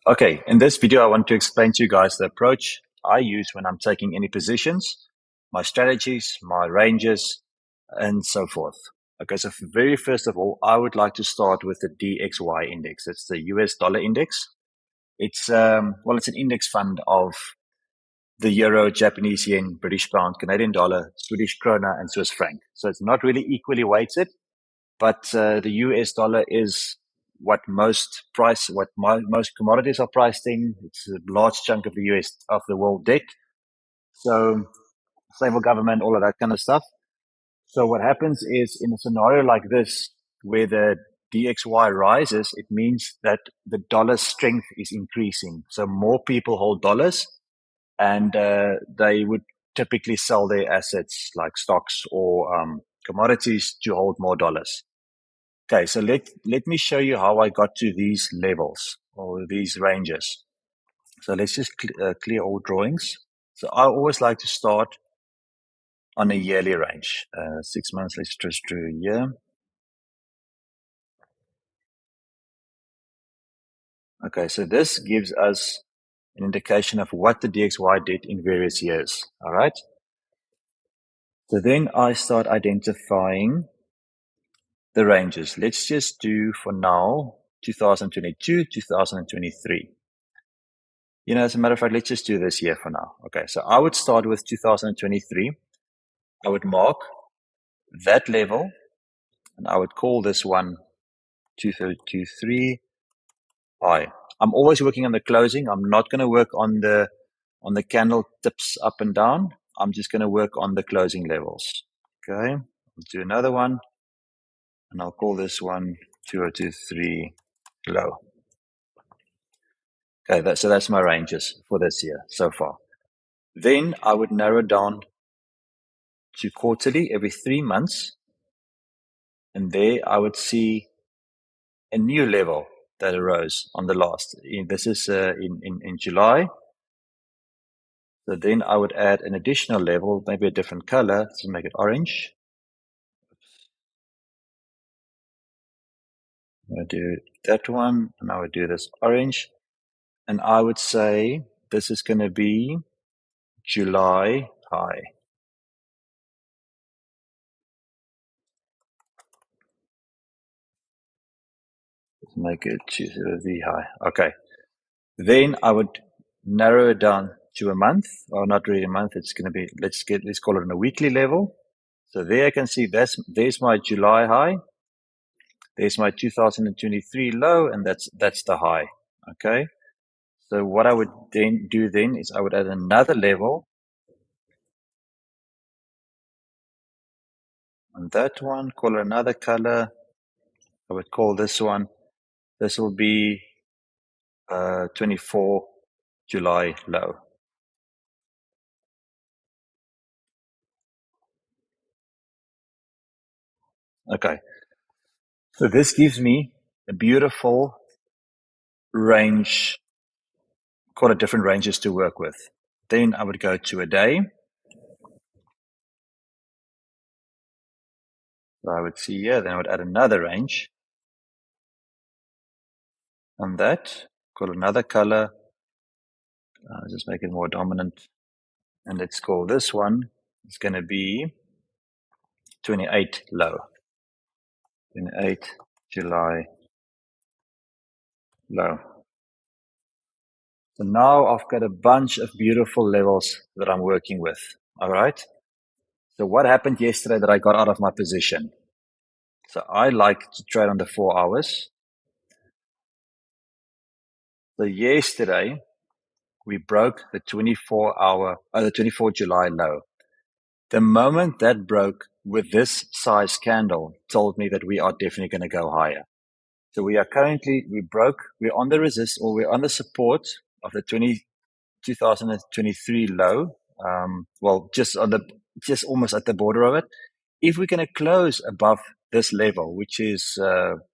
Okay, in this video, I want to explain to you guys the approach I use when I'm taking any positions, my strategies, my ranges, and so forth. Okay, so very first of all, I would like to start with the DXY index. It's the US dollar index. It's it's an index fund of the euro, Japanese yen, British pound, Canadian dollar, Swedish krona, and Swiss franc. So it's not really equally weighted, but the US dollar is what most commodities are priced in. It's a large chunk of the of the world debt. So stable government, all of that kind of stuff. So what happens is in a scenario like this, where the DXY rises, it means that the dollar strength is increasing. So more people hold dollars, and they would typically sell their assets like stocks or commodities to hold more dollars. Okay, so let me show you how I got to these levels or these ranges. So let's just clear all drawings. So I always like to start on a yearly range. 6 months, let's just draw a year. Okay, so this gives us an indication of what the DXY did in various years. All right. So then I start identifying the ranges. Let's just do for now 2022, 2023. As a matter of fact, let's just do this year for now. Okay, so I would start with 2023. I would mark that level, and I would call this one 2023 high. I'm always working on the closing. I'm not going to work on the candle tips up and down. I'm just going to work on the closing levels. Okay, I'll do another one, and I'll call this one 2023 low. Okay, so that's my ranges for this year so far. Then I would narrow down to quarterly every 3 months. And there I would see a new level that arose on the last. This is in July. So then I would add an additional level, maybe a different color to make it orange. I'm going to do that one, and I would do this orange. And I would say this is going to be July high. Let's make it the high. Okay. Then I would narrow it down to a month, or not really a month. It's going to be, let's call it on a weekly level. So there I can see there's my July high. There's my 2023 low, and that's the high. Okay. So what I would then do is I would add another level on that one, call it another color. I would call this one, this will be 24 July low. Okay. So this gives me a beautiful range, call it different ranges to work with. Then I would go to a day. So I would see here, then I would add another range on that, call another color, just make it more dominant. And let's call this one, it's going to be 28 low, 28 July low. So now I've got a bunch of beautiful levels that I'm working with. All right. So what happened yesterday that I got out of my position? So I like to trade on the 4 hours. So yesterday we broke the 24 July low. The moment that broke with this size candle told me that we are definitely going to go higher. So we're on the resist, or we're on the support of the 2023 low. Just almost at the border of it. If we're going to close above this level, which is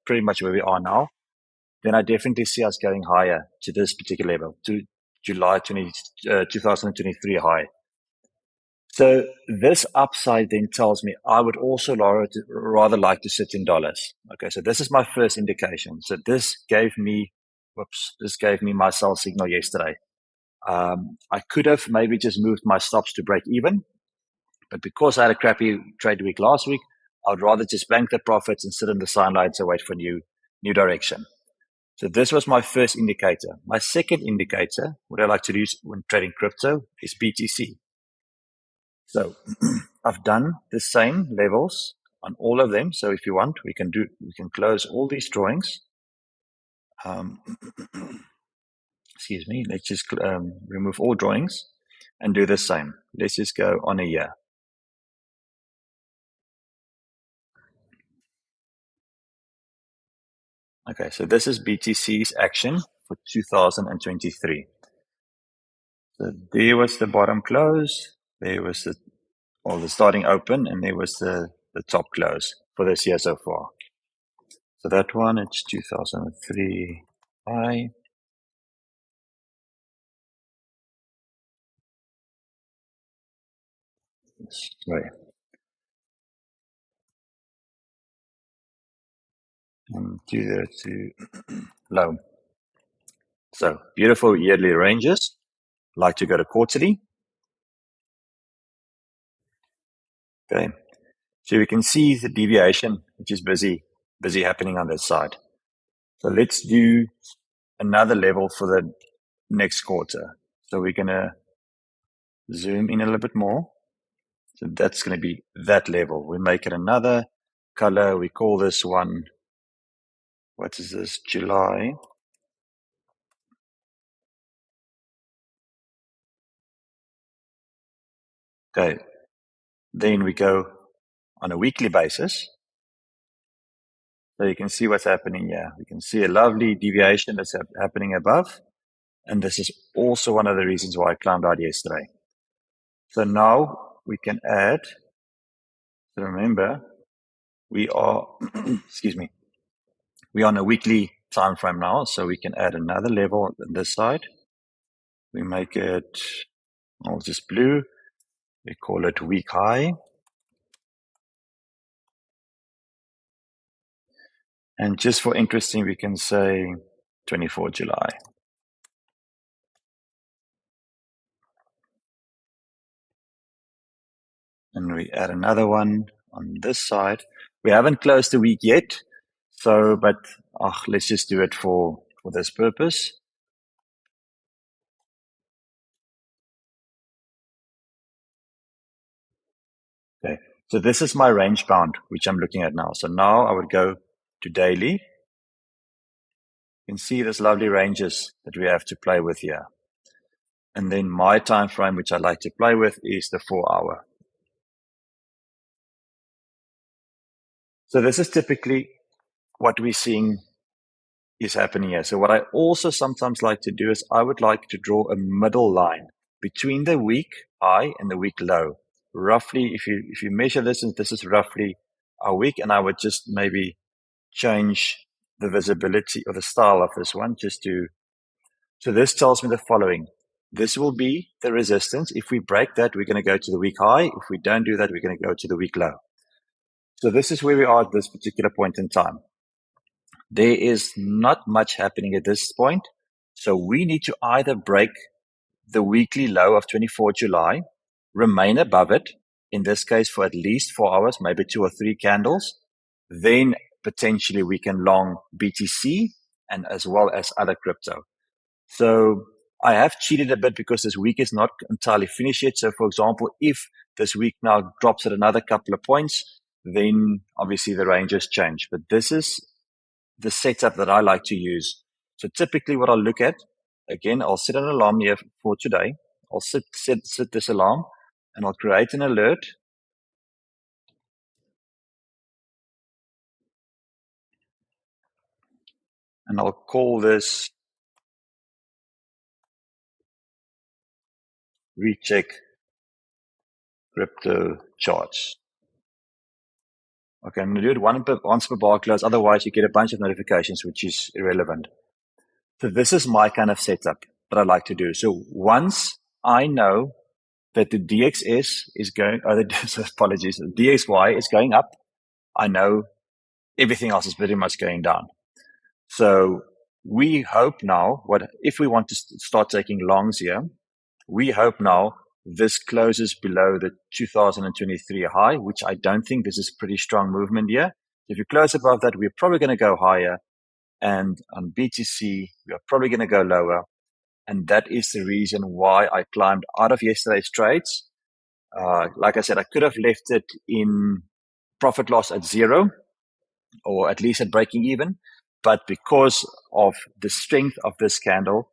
pretty much where we are now, then I definitely see us going higher to this particular level, to July 2023 high. So this upside then tells me I would also rather like to sit in dollars. Okay, so this is my first indication. So this gave me Whoops, this gave me my sell signal yesterday. I could have maybe just moved my stops to break even, but because I had a crappy trade week last week, I'd rather just bank the profits and sit in the sidelines and wait for new direction. So this was my first indicator. My second indicator, what I like to use when trading crypto, is BTC. So I've done the same levels on all of them. So if you want, we can close all these drawings. Excuse me. Let's just remove all drawings and do the same. Let's just go on a year. Okay, so this is BTC's action for 2023. So there was the bottom close, there was the starting open, and there was the top close for this year so far. So that one, it's 2003 high. Sorry. And 202 low. So beautiful yearly ranges. Like to go to quarterly. Okay. So we can see the deviation, which is busy happening on this side. So let's do another level for the next quarter. So we're going to zoom in a little bit more. So that's going to be that level. We make it another color. We call this one, what is this, July. Okay. Then we go on a weekly basis. So you can see what's happening here. We can see a lovely deviation that's happening above. And this is also one of the reasons why I climbed out yesterday. So now we can add, so remember, we are, excuse me, we are on a weekly time frame now. So we can add another level on this side. We make it, oh, just blue. We call it week high. And just for interesting, we can say 24 July. And we add another one on this side. We haven't closed the week yet. So, but let's just do it for this purpose. Okay. So this is my range bound, which I'm looking at now. So now I would go to daily. You can see this lovely ranges that we have to play with here. And then my time frame, which I like to play with, is the 4-hour. So this is typically what we're seeing is happening here. So what I also sometimes like to do is I would like to draw a middle line between the week high and the week low. Roughly, if you measure this, and this is roughly a week, and I would just maybe change the visibility or the style of this one just to, so this tells me the following. This will be the resistance. If we break that, we're going to go to the week high. If we don't do that, we're going to go to the week low. So this is where we are at this particular point in time. There is not much happening at this point. So we need to either break the weekly low of 24 July, remain above it, in this case for at least 4 hours, maybe 2 or 3 candles, then potentially we can long BTC and as well as other crypto. So I have cheated a bit because this week is not entirely finished yet. So for example, if this week now drops at another couple of points, then obviously the ranges change. But this is the setup that I like to use. So typically what I'll look at, again, I'll set an alarm here for today. I'll set this alarm and I'll create an alert. And I'll call this recheck crypto charts. Okay, I'm going to do it once per bar close. Otherwise, you get a bunch of notifications, which is irrelevant. So this is my kind of setup that I like to do. So once I know that the DXS is going, apologies, the DXY is going up, I know everything else is pretty much going down. So we hope now, if we want to start taking longs here, we hope now this closes below the 2023 high, which I don't think this is pretty strong movement here. If you close above that, we're probably going to go higher. And on BTC, we are probably going to go lower. And that is the reason why I climbed out of yesterday's trades. Like I said, I could have left it in profit loss at zero, or at least at breaking even. But because of the strength of this candle,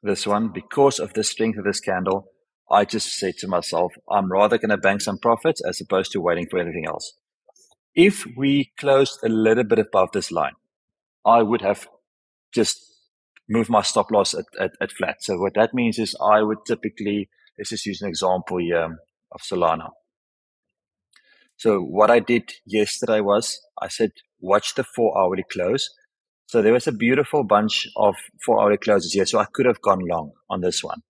because of the strength of this candle, I just said to myself, I'm rather going to bank some profits as opposed to waiting for anything else. If we closed a little bit above this line, I would have just moved my stop loss at flat. So what that means is I would typically, let's just use an example here of Solana. So what I did yesterday was I said, watch the 4-hourly close. So there was a beautiful bunch of 4-hourly closes here. So I could have gone long on this one.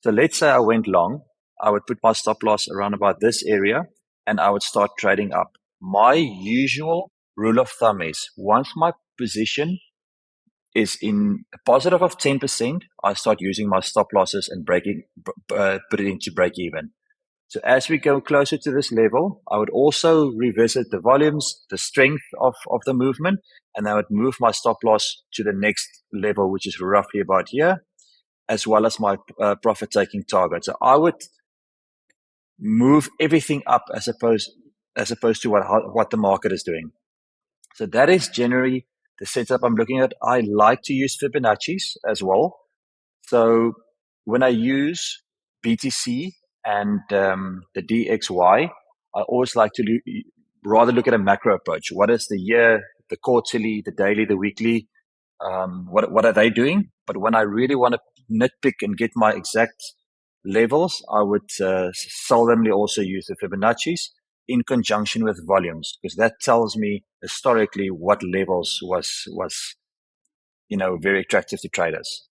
So let's say I went long, I would put my stop loss around about this area and I would start trading up. My usual rule of thumb is once my position is in a positive of 10%, I start using my stop losses and put it into break even. So as we go closer to this level, I would also revisit the volumes, the strength of the movement, and I would move my stop loss to the next level, which is roughly about here, as well as my profit-taking target. So I would move everything up as opposed to what the market is doing. So that is generally the setup I'm looking at. I like to use Fibonacci's as well. So when I use BTC and the DXY, I always like to rather look at a macro approach. What is the year, the quarterly, the daily, the weekly? What are they doing? But when I really want to nitpick and get my exact levels, I would seldomly also use the Fibonacci's in conjunction with volumes, because that tells me historically what levels was very attractive to traders.